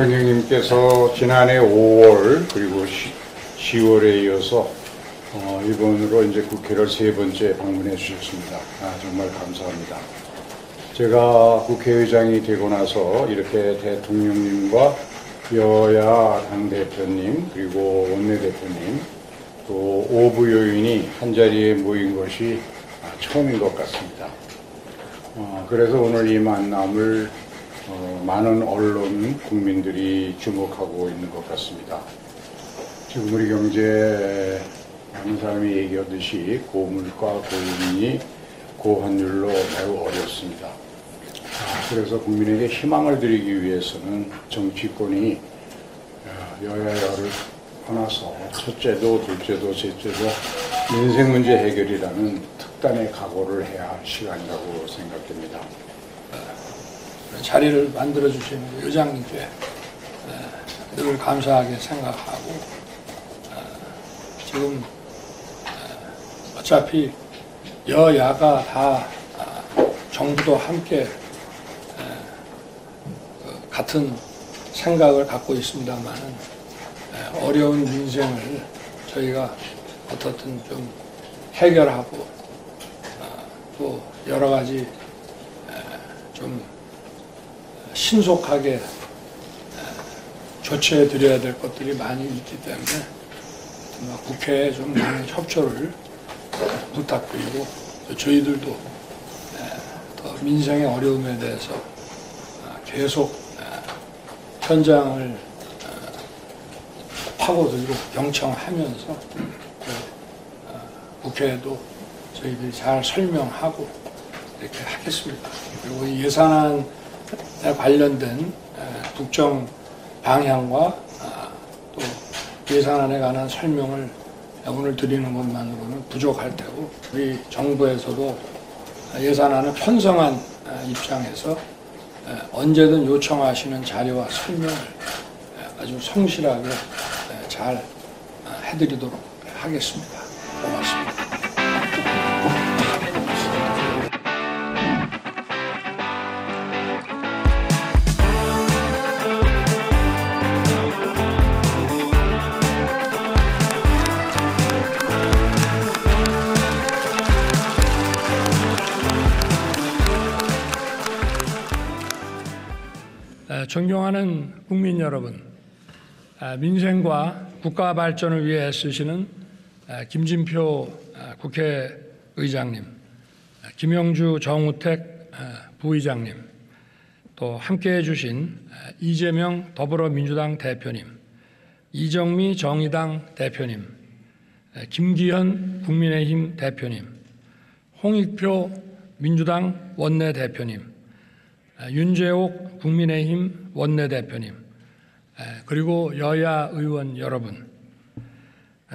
대통령님께서 지난해 5월 그리고 10월에 이어서 이번으로 이제 국회를 세 번째 방문해 주셨습니다. 정말 감사합니다. 제가 국회의장이 되고 나서 이렇게 대통령님과 여야 당대표님 그리고 원내대표님 또 5부 요인이 한자리에 모인 것이 처음인 것 같습니다. 그래서 오늘 이 만남을 많은 언론 국민들이 주목하고 있는 것 같습니다. 지금 우리 경제 많은 사람이 얘기하듯이 고물가, 고금리, 고환율로 매우 어렵습니다. 그래서 국민에게 희망을 드리기 위해서는 정치권이 여야를 떠나서 첫째도 둘째도 셋째도 민생 문제 해결이라는 특단의 각오를 해야 할 시간이라고 생각됩니다. 자리를 만들어주신 의장님께 늘 감사하게 생각하고 지금 어차피 여야가 다 정부도 함께 같은 생각을 갖고 있습니다만은 어려운 민생을 저희가 어떻든 좀 해결하고 또 여러 가지 좀 신속하게 조치해 드려야 될 것들이 많이 있기 때문에 국회에 좀 많은 협조를 부탁드리고 저희들도 더 민생의 어려움에 대해서 계속 현장을 파고들고 경청하면서 국회에도 저희들이 잘 설명하고 이렇게 하겠습니다. 그리고 이 예산안에 관련된 국정 방향과 또 예산안에 관한 설명을 오늘 드리는 것만으로는 부족할 테고 우리 정부에서도 예산안을 편성한 입장에서 언제든 요청하시는 자료와 설명을 아주 성실하게 잘 해드리도록 하겠습니다. 고맙습니다. 존경하는 국민 여러분, 민생과 국가 발전을 위해 애쓰시는 김진표 국회의장님, 김영주 정우택 부의장님, 또 함께해 주신 이재명 더불어민주당 대표님, 이정미 정의당 대표님, 김기현 국민의힘 대표님, 홍익표 민주당 원내대표님, 윤재옥 국민의힘 원내대표님, 그리고 여야 의원 여러분,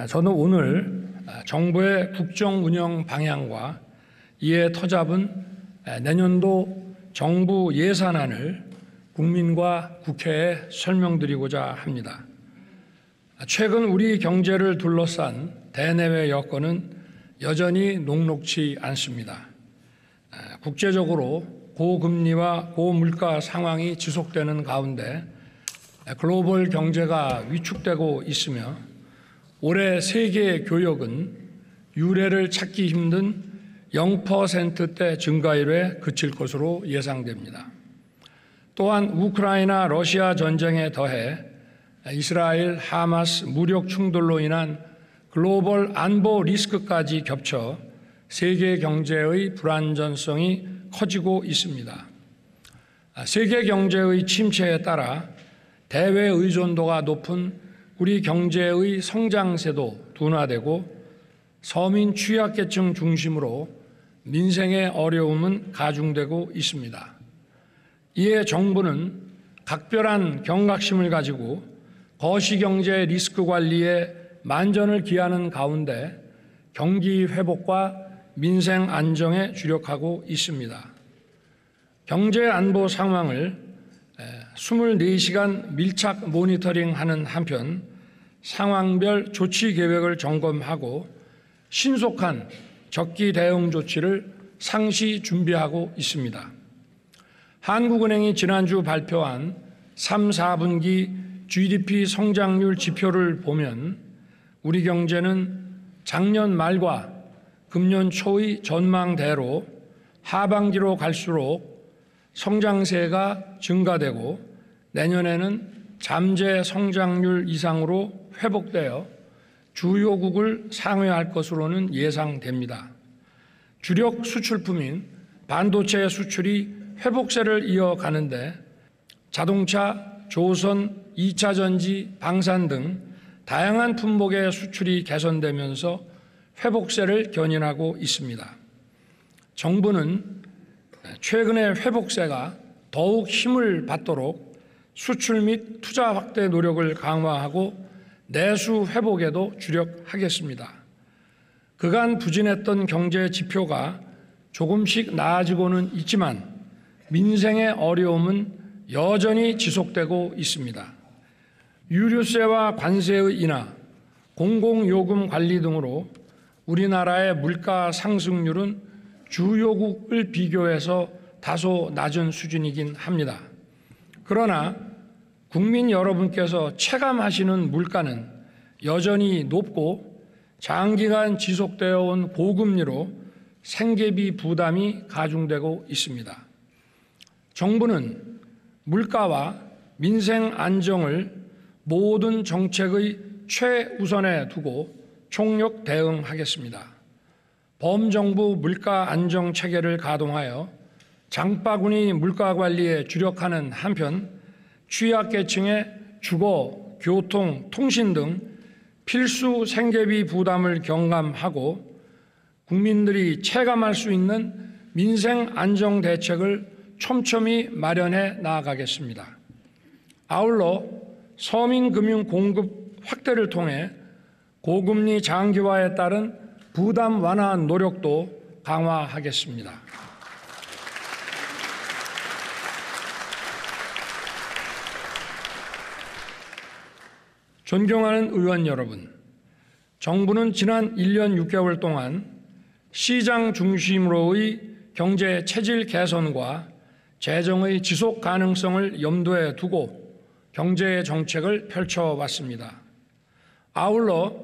저는 오늘 정부의 국정 운영 방향과 이에 터잡은 내년도 정부 예산안을 국민과 국회에 설명드리고자 합니다. 최근 우리 경제를 둘러싼 대내외 여건은 여전히 녹록지 않습니다. 국제적으로 고금리와 고물가 상황이 지속되는 가운데 글로벌 경제가 위축되고 있으며 올해 세계 교역은 유례를 찾기 힘든 0%대 증가율에 그칠 것으로 예상됩니다. 또한 우크라이나 러시아 전쟁에 더해 이스라엘 하마스 무력 충돌로 인한 글로벌 안보 리스크까지 겹쳐 세계 경제의 불안전성이 커지고 있습니다. 세계 경제의 침체에 따라 대외 의존도가 높은 우리 경제의 성장세도 둔화되고 서민 취약계층 중심으로 민생의 어려움은 가중되고 있습니다. 이에 정부는 각별한 경각심을 가지고 거시경제 리스크 관리에 만전을 기하는 가운데 경기 회복과 민생 안정에 주력하고 있습니다. 경제 안보 상황을 24시간 밀착 모니터링하는 한편 상황별 조치 계획을 점검하고 신속한 적기 대응 조치를 상시 준비하고 있습니다. 한국은행이 지난주 발표한 3, 4분기 GDP 성장률 지표를 보면 우리 경제는 작년 말과 금년 초의 전망대로 하반기로 갈수록 성장세가 증가되고 내년에는 잠재 성장률 이상으로 회복되어 주요국을 상회할 것으로는 예상됩니다. 주력 수출품인 반도체 수출이 회복세를 이어가는데 자동차, 조선, 2차 전지, 방산 등 다양한 품목의 수출이 개선되면서 회복세를 견인하고 있습니다. 정부는 최근의 회복세가 더욱 힘을 받도록 수출 및 투자 확대 노력을 강화하고 내수 회복에도 주력하겠습니다. 그간 부진했던 경제 지표가 조금씩 나아지고는 있지만 민생의 어려움은 여전히 지속되고 있습니다. 유류세와 관세의 인하, 공공요금 관리 등으로 우리나라의 물가 상승률은 주요국을 비교해서 다소 낮은 수준이긴 합니다. 그러나 국민 여러분께서 체감하시는 물가는 여전히 높고 장기간 지속되어 온 고금리로 생계비 부담이 가중되고 있습니다. 정부는 물가와 민생 안정을 모든 정책의 최우선에 두고 총력 대응하겠습니다. 범정부 물가 안정 체계를 가동하여 장바구니 물가 관리에 주력하는 한편 취약계층의 주거, 교통, 통신 등 필수 생계비 부담을 경감하고 국민들이 체감할 수 있는 민생 안정 대책을 촘촘히 마련해 나아가겠습니다. 아울러 서민 금융 공급 확대를 통해 고금리 장기화에 따른 부담 완화 노력도 강화하겠습니다. 존경하는 의원 여러분, 정부는 지난 1년 6개월 동안 시장 중심으로의 경제 체질 개선과 재정의 지속 가능성을 염두에 두고 경제 정책을 펼쳐왔습니다. 아울러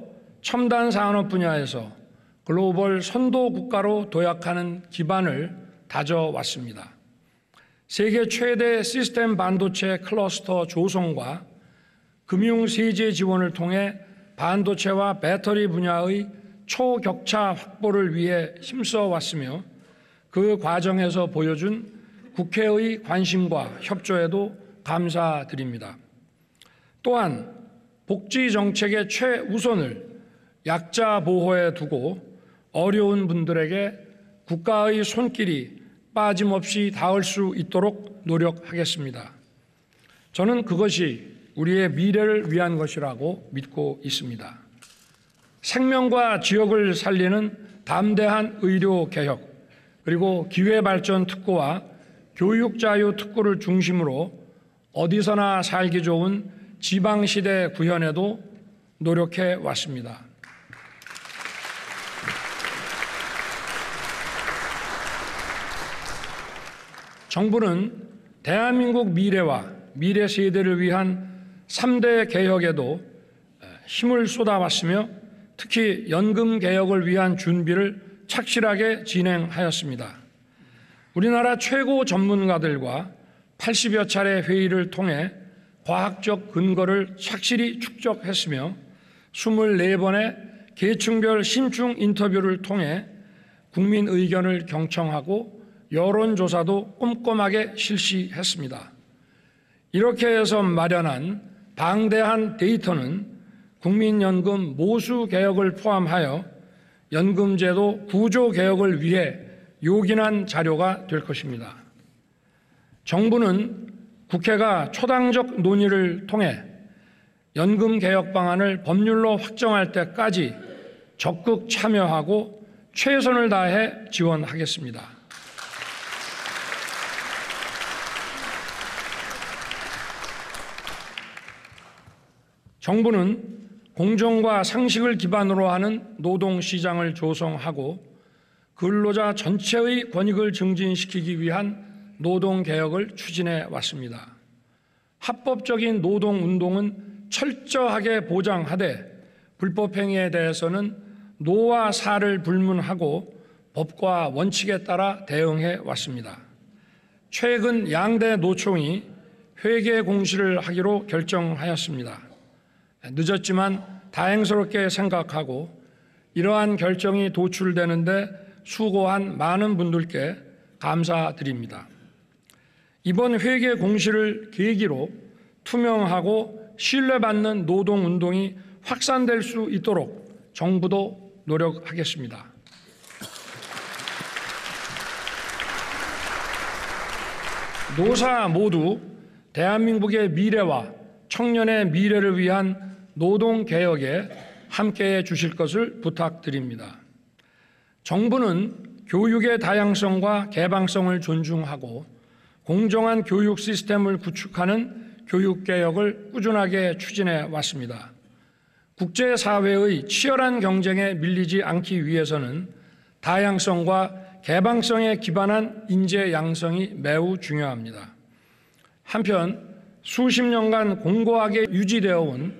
첨단 산업 분야에서 글로벌 선도 국가로 도약하는 기반을 다져왔습니다. 세계 최대 시스템 반도체 클러스터 조성과 금융 세제 지원을 통해 반도체와 배터리 분야의 초격차 확보를 위해 힘써 왔으며 그 과정에서 보여준 국회의 관심과 협조에도 감사드립니다. 또한 복지 정책의 최우선을 약자 보호에 두고 어려운 분들에게 국가의 손길이 빠짐없이 닿을 수 있도록 노력하겠습니다. 저는 그것이 우리의 미래를 위한 것이라고 믿고 있습니다. 생명과 지역을 살리는 담대한 의료 개혁, 그리고 기회발전 특구와 교육자유 특구를 중심으로 어디서나 살기 좋은 지방시대 구현에도 노력해 왔습니다. 정부는 대한민국 미래와 미래 세대를 위한 3대 개혁에도 힘을 쏟아왔으며 특히 연금 개혁을 위한 준비를 착실하게 진행하였습니다. 우리나라 최고 전문가들과 80여 차례 회의를 통해 과학적 근거를 착실히 축적했으며 24번의 계층별 심층 인터뷰를 통해 국민 의견을 경청하고 여론조사도 꼼꼼하게 실시했습니다. 이렇게 해서 마련한 방대한 데이터는 국민연금 모수 개혁을 포함하여 연금제도 구조 개혁을 위해 요긴한 자료가 될 것입니다. 정부는 국회가 초당적 논의를 통해 연금 개혁 방안을 법률로 확정할 때까지 적극 참여하고 최선을 다해 지원하겠습니다. 정부는 공정과 상식을 기반으로 하는 노동시장을 조성하고 근로자 전체의 권익을 증진시키기 위한 노동개혁을 추진해 왔습니다. 합법적인 노동운동은 철저하게 보장하되 불법행위에 대해서는 노와 사를 불문하고 법과 원칙에 따라 대응해 왔습니다. 최근 양대 노총이 회계 공시를 하기로 결정하였습니다. 늦었지만 다행스럽게 생각하고 이러한 결정이 도출되는데 수고한 많은 분들께 감사드립니다. 이번 회계 공시를 계기로 투명하고 신뢰받는 노동운동이 확산될 수 있도록 정부도 노력하겠습니다. 노사 모두 대한민국의 미래와 청년의 미래를 위한 노동개혁에 함께해 주실 것을 부탁드립니다. 정부는 교육의 다양성과 개방성을 존중하고 공정한 교육 시스템을 구축하는 교육개혁을 꾸준하게 추진해 왔습니다. 국제사회의 치열한 경쟁에 밀리지 않기 위해서는 다양성과 개방성에 기반한 인재 양성이 매우 중요합니다. 한편 수십 년간 공고하게 유지되어 온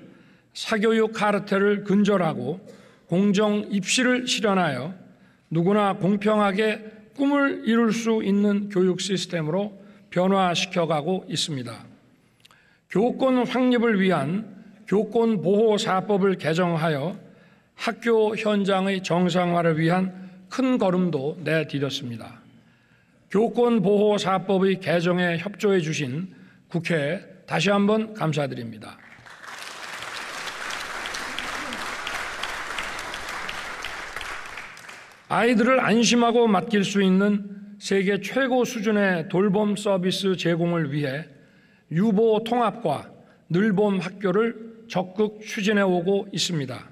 사교육 카르텔을 근절하고 공정 입시를 실현하여 누구나 공평하게 꿈을 이룰 수 있는 교육 시스템으로 변화시켜가고 있습니다. 교권 확립을 위한 교권보호사법을 개정하여 학교 현장의 정상화를 위한 큰 걸음도 내디뎠습니다. 교권보호사법의 개정에 협조해 주신 국회에 다시 한번 감사드립니다. 아이들을 안심하고 맡길 수 있는 세계 최고 수준의 돌봄 서비스 제공을 위해 유보 통합과 늘봄 학교를 적극 추진해 오고 있습니다.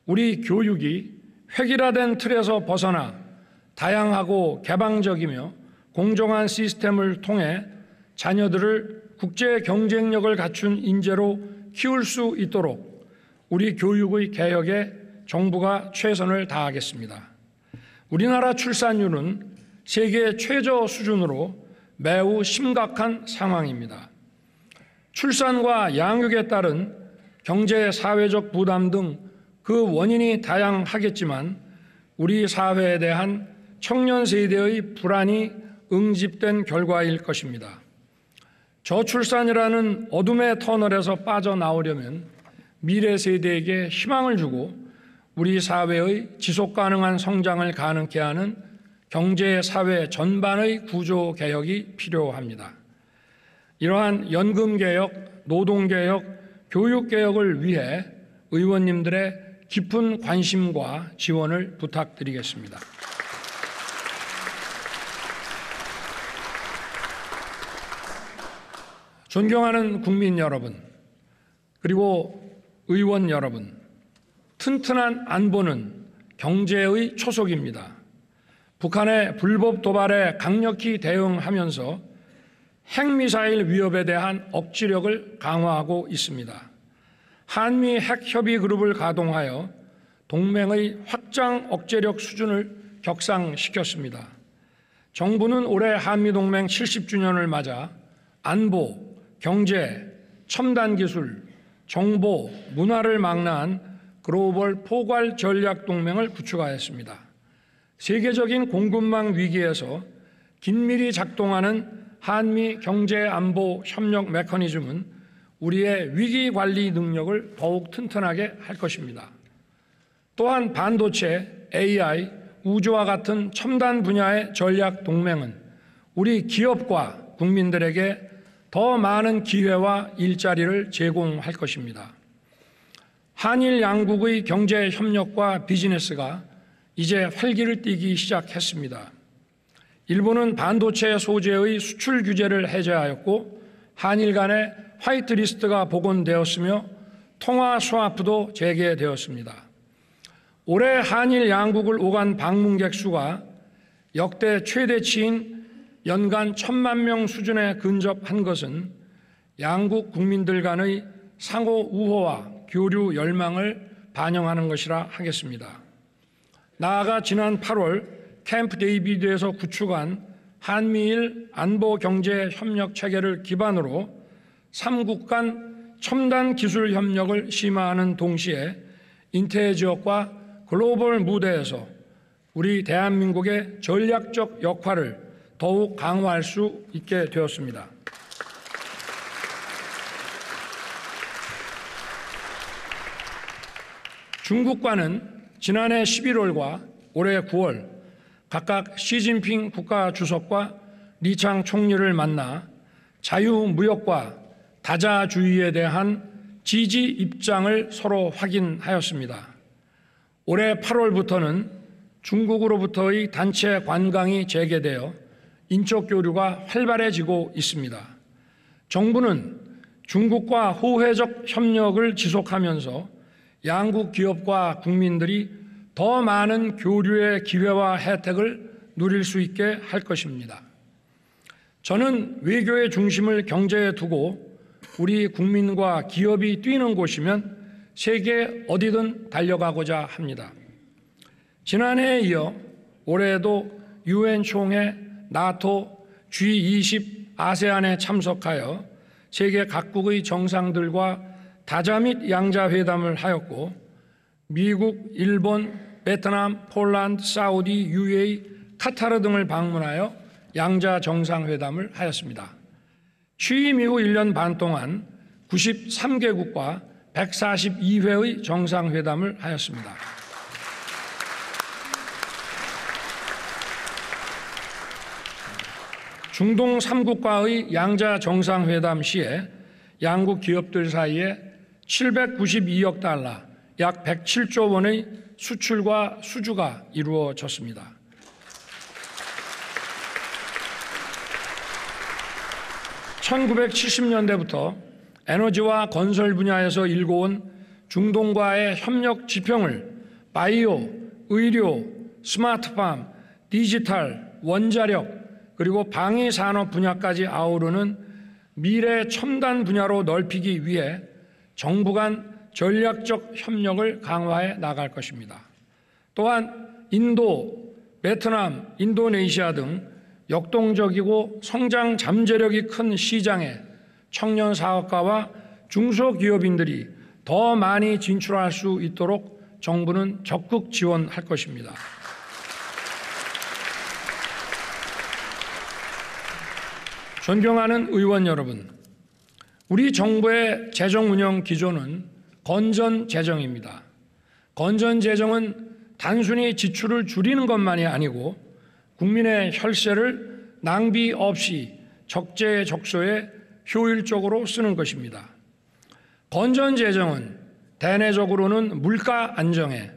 우리 교육이 획일화된 틀에서 벗어나 다양하고 개방적이며 공정한 시스템을 통해 자녀들을 국제 경쟁력을 갖춘 인재로 키울 수 있도록 우리 교육의 개혁에 정부가 최선을 다하겠습니다. 우리나라 출산율은 세계 최저 수준으로 매우 심각한 상황입니다. 출산과 양육에 따른 경제, 사회적 부담 등 그 원인이 다양하겠지만 우리 사회에 대한 청년 세대의 불안이 응집된 결과일 것입니다. 저출산이라는 어둠의 터널에서 빠져나오려면 미래 세대에게 희망을 주고 우리 사회의 지속가능한 성장을 가능케 하는 경제, 사회 전반의 구조 개혁이 필요합니다. 이러한 연금개혁, 노동개혁, 교육개혁을 위해 의원님들의 깊은 관심과 지원을 부탁드리겠습니다. 존경하는 국민 여러분, 그리고 의원 여러분, 튼튼한 안보는 경제의 초석입니다. 북한의 불법 도발에 강력히 대응하면서 핵미사일 위협에 대한 억지력을 강화하고 있습니다. 한미 핵협의 그룹을 가동하여 동맹의 확장 억제력 수준을 격상시켰습니다. 정부는 올해 한미동맹 70주년을 맞아 안보, 경제, 첨단기술, 정보, 문화를 망라한 글로벌 포괄 전략 동맹을 구축하였습니다. 세계적인 공급망 위기에서 긴밀히 작동하는 한미 경제안보 협력 메커니즘은 우리의 위기관리 능력을 더욱 튼튼하게 할 것입니다. 또한 반도체, AI, 우주와 같은 첨단 분야의 전략 동맹은 우리 기업과 국민들에게 더 많은 기회와 일자리를 제공할 것입니다. 한일 양국의 경제 협력과 비즈니스가 이제 활기를 띠기 시작했습니다. 일본은 반도체 소재의 수출 규제를 해제하였고 한일 간의 화이트리스트가 복원되었으며 통화 스와프도 재개되었습니다. 올해 한일 양국을 오간 방문객 수가 역대 최대치인 연간 1,000만 명 수준에 근접한 것은 양국 국민들 간의 상호 우호와 교류 열망을 반영하는 것이라 하겠습니다. 나아가 지난 8월 캠프 데이비드에서 구축한 한미일 안보 경제 협력 체계를 기반으로 3국 간 첨단 기술 협력을 심화하는 동시에 인태 지역과 글로벌 무대에서 우리 대한민국의 전략적 역할을 더욱 강화할 수 있게 되었습니다. 중국과는 지난해 11월과 올해 9월 각각 시진핑 국가주석과 리창 총리를 만나 자유무역과 다자주의에 대한 지지 입장을 서로 확인하였습니다. 올해 8월부터는 중국으로부터의 단체 관광이 재개되어 인적 교류가 활발해지고 있습니다. 정부는 중국과 호혜적 협력을 지속하면서 양국 기업과 국민들이 더 많은 교류의 기회와 혜택을 누릴 수 있게 할 것입니다. 저는 외교의 중심을 경제에 두고 우리 국민과 기업이 뛰는 곳이면 세계 어디든 달려가고자 합니다. 지난해에 이어 올해에도 UN 총회, 나토, G20, 아세안에 참석하여 세계 각국의 정상들과 다자 및 양자 회담을 하였고 미국, 일본, 베트남, 폴란드, 사우디, UAE, 카타르 등을 방문하여 양자 정상회담을 하였습니다. 취임 이후 1년 반 동안 93개국과 142회의 정상회담을 하였습니다. 중동 3국과의 양자 정상회담 시에 양국 기업들 사이에 792억 달러, 약 107조 원의 수출과 수주가 이루어졌습니다. (1970년대부터) 에너지와 건설 분야에서 일궈온 중동과의 협력 지평을 바이오, 의료, 스마트팜, 디지털, 원자력 그리고 방위산업 분야까지 아우르는 미래 첨단 분야로 넓히기 위해 정부 간 전략적 협력을 강화해 나갈 것입니다. 또한 인도, 베트남, 인도네시아 등 역동적이고 성장 잠재력이 큰 시장에 청년 사업가와 중소기업인들이 더 많이 진출할 수 있도록 정부는 적극 지원할 것입니다. 존경하는 의원 여러분, 우리 정부의 재정 운영 기조는 건전 재정입니다. 건전 재정은 단순히 지출을 줄이는 것만이 아니고 국민의 혈세를 낭비 없이 적재적소에 효율적으로 쓰는 것입니다. 건전 재정은 대내적으로는 물가 안정에,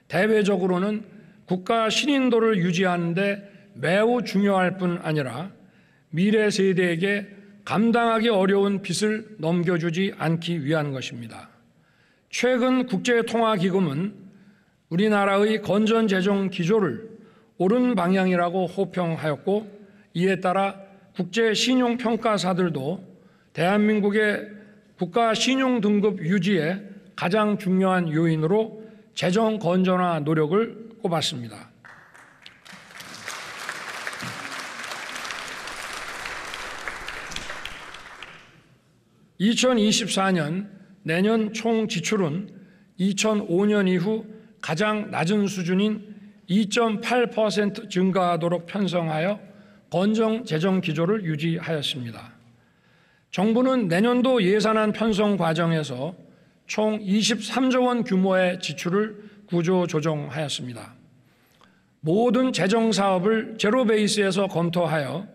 대외적으로는 국가 신인도를 유지하는 데 매우 중요할 뿐 아니라 미래 세대에게 감당하기 어려운 빚을 넘겨주지 않기 위한 것입니다. 최근 국제통화기금은 우리나라의 건전재정 기조를 옳은 방향이라고 호평하였고 이에 따라 국제신용평가사들도 대한민국의 국가 신용등급 유지에 가장 중요한 요인으로 재정 건전화 노력을 꼽았습니다. (2024년) 내년 총 지출은 2005년 이후 가장 낮은 수준인 2.8% 증가하도록 편성하여 건전 재정 기조를 유지하였습니다. 정부는 내년도 예산안 편성 과정에서 총 23조 원 규모의 지출을 구조 조정하였습니다. 모든 재정 사업을 제로 베이스에서 검토하여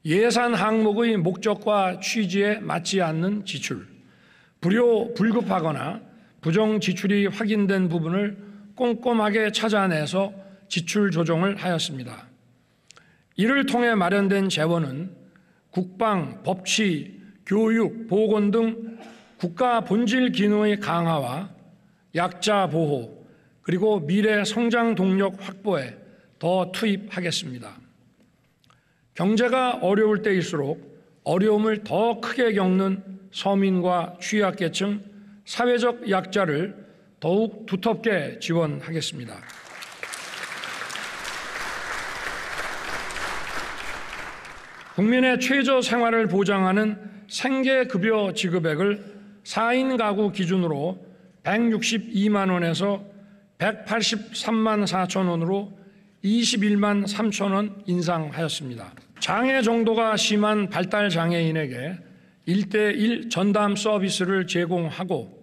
예산 항목의 목적과 취지에 맞지 않는 지출, 불급하거나 부정 지출이 확인된 부분을 꼼꼼하게 찾아내서 지출 조정을 하였습니다. 이를 통해 마련된 재원은 국방, 법치, 교육, 보건 등 국가 본질 기능의 강화와 약자 보호, 그리고 미래 성장 동력 확보에 더 투입하겠습니다. 경제가 어려울 때일수록 어려움을 더 크게 겪는 서민과 취약계층, 사회적 약자를 더욱 두텁게 지원하겠습니다. 국민의 최저 생활을 보장하는 생계급여 지급액을 4인 가구 기준으로 162만 원에서 183만 4천 원으로 21만 3천 원 인상하였습니다. 장애 정도가 심한 발달 장애인에게 1:1 전담 서비스를 제공하고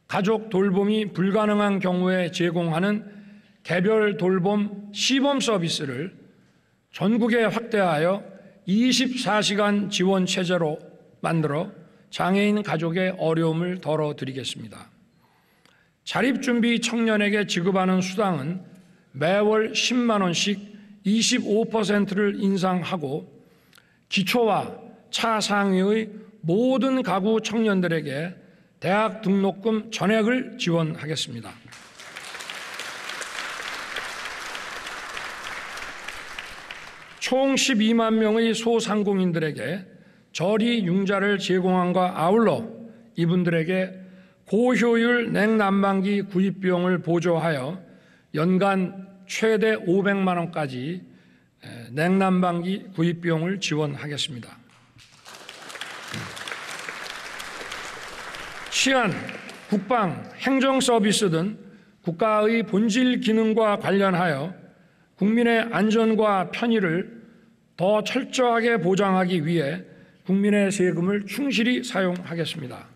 가족 돌봄이 불가능한 경우에 제공하는 개별 돌봄 시범 서비스를 전국에 확대하여 24시간 지원 체제로 만들어 장애인 가족의 어려움을 덜어드리겠습니다. 자립준비 청년에게 지급하는 수당은 매월 10만 원씩 25%를 인상하고 기초와 차상위의 모든 가구 청년들에게 대학 등록금 전액을 지원하겠습니다. 총 12만 명의 소상공인들에게 저리 융자를 제공함과 아울러 이분들에게 고효율 냉난방기 구입 비용을 보조하여 연간 최대 500만 원까지 냉난방기 구입 비용을 지원하겠습니다. 치안, 국방, 행정 서비스 등 국가의 본질 기능과 관련하여 국민의 안전과 편의를 더 철저하게 보장하기 위해 국민의 세금을 충실히 사용하겠습니다.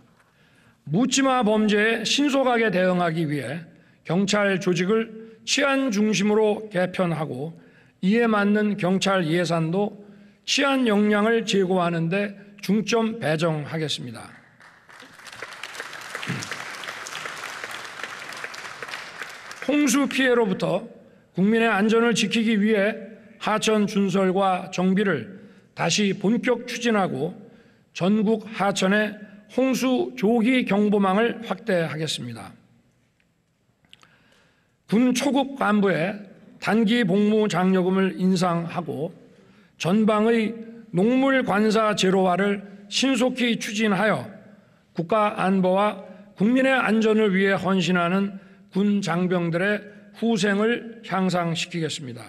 묻지마 범죄에 신속하게 대응하기 위해 경찰 조직을 치안 중심으로 개편하고 이에 맞는 경찰 예산도 치안 역량을 제고하는 데 중점 배정하겠습니다. 홍수 피해로부터 국민의 안전을 지키기 위해 하천 준설과 정비를 다시 본격 추진하고 전국 하천에 홍수 조기 경보망을 확대하겠습니다. 군 초급 간부의 단기 복무 장려금을 인상하고 전방의 농물 관사 제로화를 신속히 추진하여 국가 안보와 국민의 안전을 위해 헌신하는 군 장병들의 후생을 향상시키겠습니다.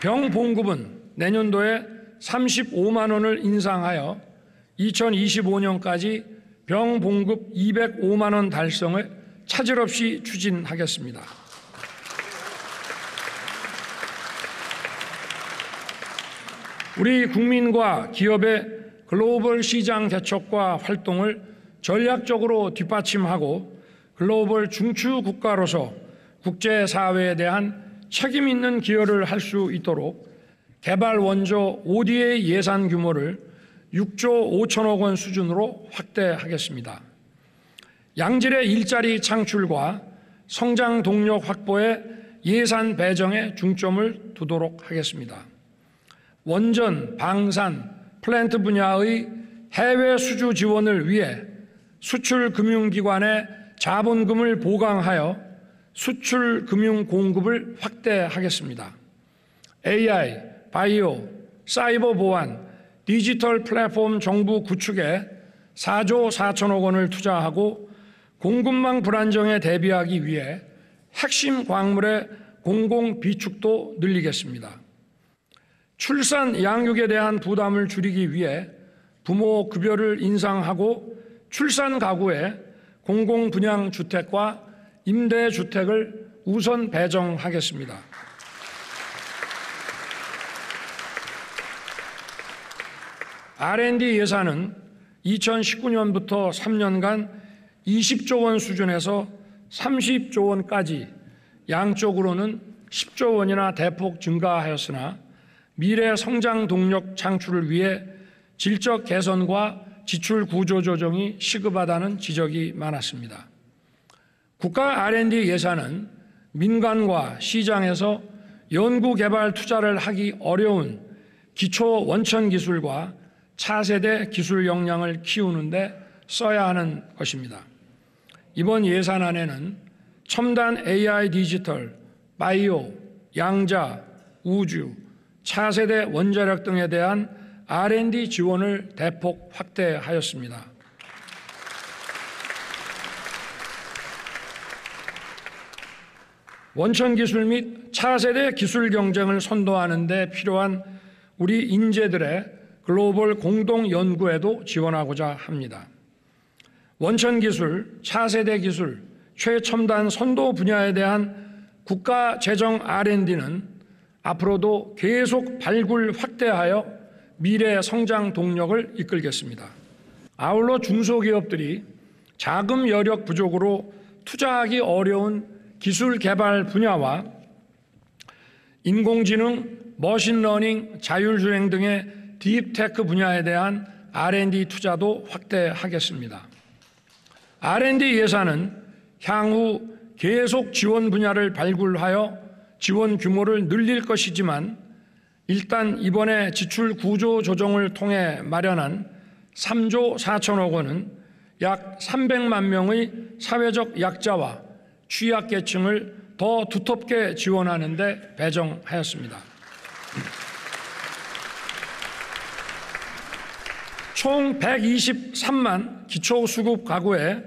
병 봉급은 내년도에 35만 원을 인상하여 2025년까지 병 봉급 205만 원 달성을 차질 없이 추진하겠습니다. 우리 국민과 기업의 글로벌 시장 개척과 활동을 전략적으로 뒷받침하고 글로벌 중추 국가로서 국제사회에 대한 책임 있는 기여를 할 수 있도록 개발 원조 ODA 예산 규모를 6조 5천억 원 수준으로 확대하겠습니다. 양질의 일자리 창출과 성장 동력 확보에 예산 배정에 중점을 두도록 하겠습니다. 원전, 방산, 플랜트 분야의 해외 수주 지원을 위해 수출금융기관에 자본금을 보강하여 수출금융 공급을 확대하겠습니다. AI, 바이오, 사이버 보안, 디지털 플랫폼 정부 구축에 4조 4천억 원을 투자하고 공급망 불안정에 대비하기 위해 핵심 광물의 공공 비축도 늘리겠습니다. 출산 양육에 대한 부담을 줄이기 위해 부모 급여를 인상하고 출산 가구에 공공 분양 주택과 임대 주택을 우선 배정하겠습니다. R&D 예산은 2019년부터 3년간 20조 원 수준에서 30조 원까지 양쪽으로는 10조 원이나 대폭 증가하였으나 미래 성장 동력 창출을 위해 질적 개선과 지출 구조 조정이 시급하다는 지적이 많았습니다. 국가 R&D 예산은 민간과 시장에서 연구개발 투자를 하기 어려운 기초 원천 기술과 차세대 기술 역량을 키우는 데 써야 하는 것입니다. 이번 예산안에는 첨단 AI 디지털, 바이오, 양자, 우주, 차세대 원자력 등에 대한 R&D 지원을 대폭 확대하였습니다. 원천 기술 및 차세대 기술 경쟁을 선도하는 데 필요한 우리 인재들의 글로벌 공동 연구에도 지원하고자 합니다. 원천 기술, 차세대 기술, 최첨단 선도 분야에 대한 국가 재정 R&D는 앞으로도 계속 발굴 확대하여 미래 성장 동력을 이끌겠습니다. 아울러 중소기업들이 자금 여력 부족으로 투자하기 어려운 기술 개발 분야와 인공지능, 머신러닝, 자율주행 등의 딥테크 분야에 대한 R&D 투자도 확대하겠습니다. R&D 예산은 향후 계속 지원 분야를 발굴하여 지원 규모를 늘릴 것이지만 일단 이번에 지출 구조 조정을 통해 마련한 3조 4천억 원은 약 300만 명의 사회적 약자와 취약계층을 더 두텁게 지원하는 데 배정하였습니다. 총 123만 기초수급 가구에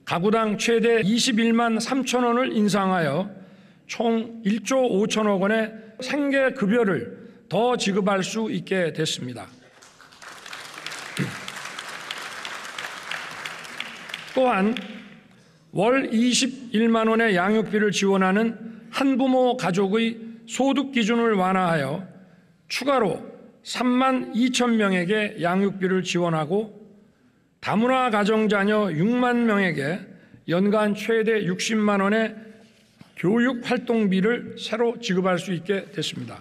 가구당 최대 21만 3천 원을 인상하여 총 1조 5천억 원의 생계급여를 더 지급할 수 있게 됐습니다. 또한 월 21만 원의 양육비를 지원하는 한부모 가족의 소득 기준을 완화하여 추가로 3만 2천 명에게 양육비를 지원하고 다문화 가정자녀 6만 명에게 연간 최대 60만 원의 교육활동비를 새로 지급할 수 있게 됐습니다.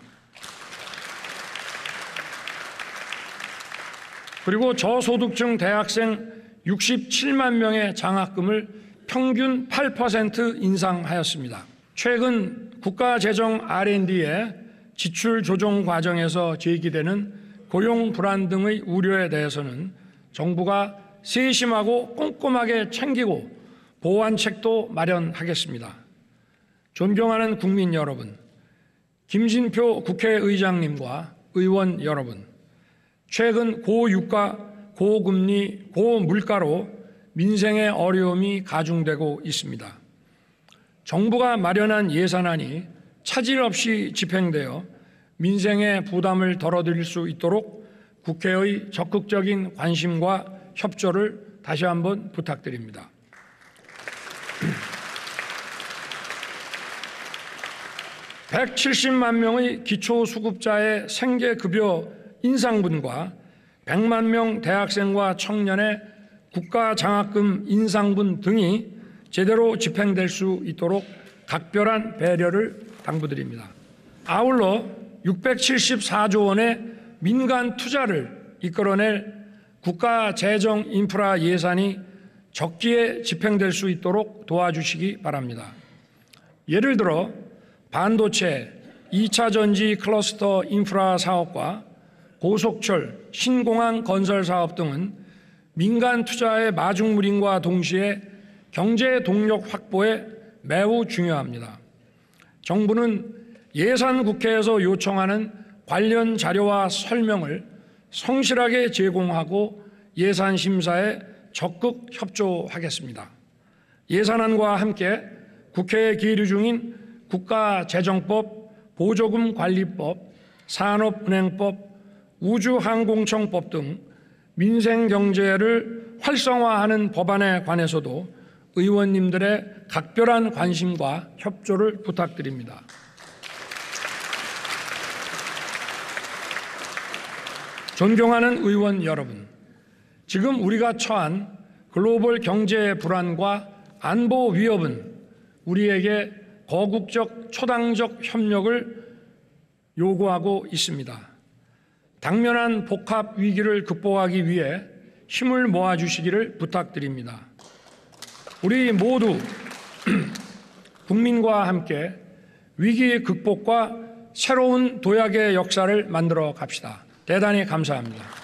그리고 저소득층 대학생 67만 명의 장학금을 평균 8% 인상하였습니다. 최근 국가재정 R&D의 지출 조정 과정에서 제기되는 고용 불안 등의 우려에 대해서는 정부가 세심하고 꼼꼼하게 챙기고 보완책도 마련하겠습니다. 존경하는 국민 여러분, 김진표 국회의장님과 의원 여러분, 최근 고유가, 고금리, 고물가로 민생의 어려움이 가중되고 있습니다. 정부가 마련한 예산안이 차질 없이 집행되어 민생의 부담을 덜어드릴 수 있도록 국회의 적극적인 관심과 협조를 다시 한번 부탁드립니다. (170만) 명의 기초수급자의 생계급여 인상분과 100만 명 대학생과 청년의 국가장학금 인상분 등이 제대로 집행될 수 있도록 각별한 배려를 당부드립니다. 아울러 674조 원의 민간 투자를 이끌어낼 국가재정 인프라 예산이 적기에 집행될 수 있도록 도와주시기 바랍니다. 예를 들어 반도체, 2차 전지 클러스터 인프라 사업과 고속철, 신공항 건설 사업 등은 민간 투자의 마중물인과 동시에 경제 동력 확보에 매우 중요합니다. 정부는 예산국회에서 요청하는 관련 자료와 설명을 성실하게 제공하고 예산 심사에 적극 협조하겠습니다. 예산안과 함께 국회에 계류 중인 국가재정법, 보조금관리법, 산업은행법, 우주항공청법 등 민생경제를 활성화하는 법안에 관해서도 의원님들의 각별한 관심과 협조를 부탁드립니다. 존경하는 의원 여러분, 지금 우리가 처한 글로벌 경제 불안과 안보 위협은 우리에게 거국적, 초당적 협력을 요구하고 있습니다. 당면한 복합 위기를 극복하기 위해 힘을 모아주시기를 부탁드립니다. 우리 모두 국민과 함께 위기 극복과 새로운 도약의 역사를 만들어 갑시다. 대단히 감사합니다.